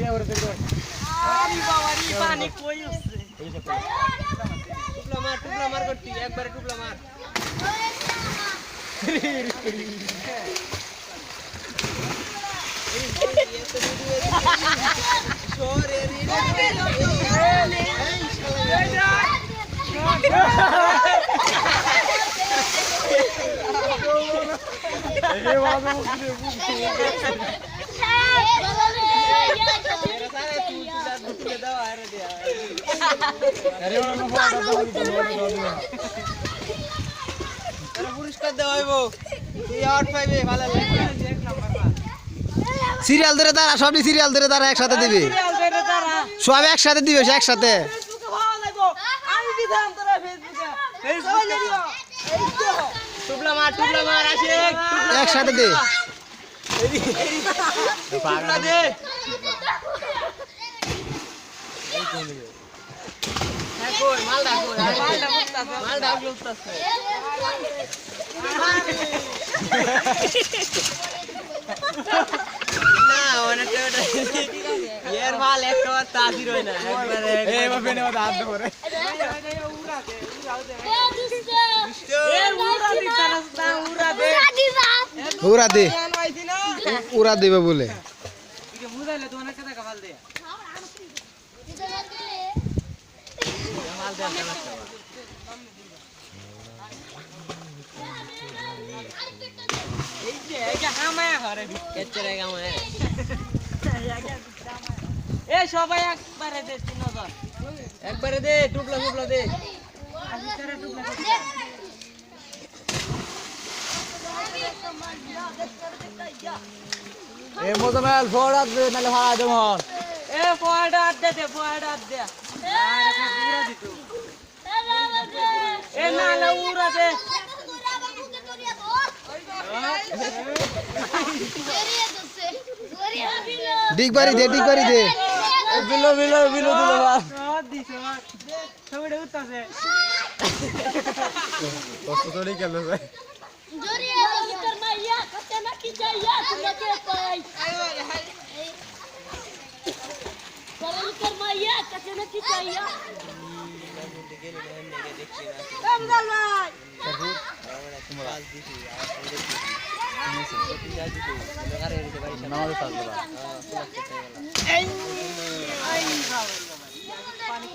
আরে বাবা রে পানি কই উঠছে টুপলা মার করতি একবারে টুপলা মার সিরিয়াল ধরে তারা সবই সিরিয়াল ধরে তারা একসাথে দিবে সব একসাথে দিবে একসাথে একসাথে দে উড়া দেবে বলে সবাই একবারে দে 3000 একবারে দে টুপলা টুপলা দে এ মোজামেল ফোড়া দে নালে ভাড়া দেব এ ফোড়া দে আরে পুরা দিতো এ নালে উড়া দে ডিগ বাড়ি দে বিলো দিলো বা দিছ সবড়ে উঠতাছে কষ্ট করে গেল ভাই জোরিয়া তোর মাইয়া কতে না কি যাইয়া তোমাকে পাই তোর মাইয়া কতে না কি যাইয়া কামদাল ভাই পানি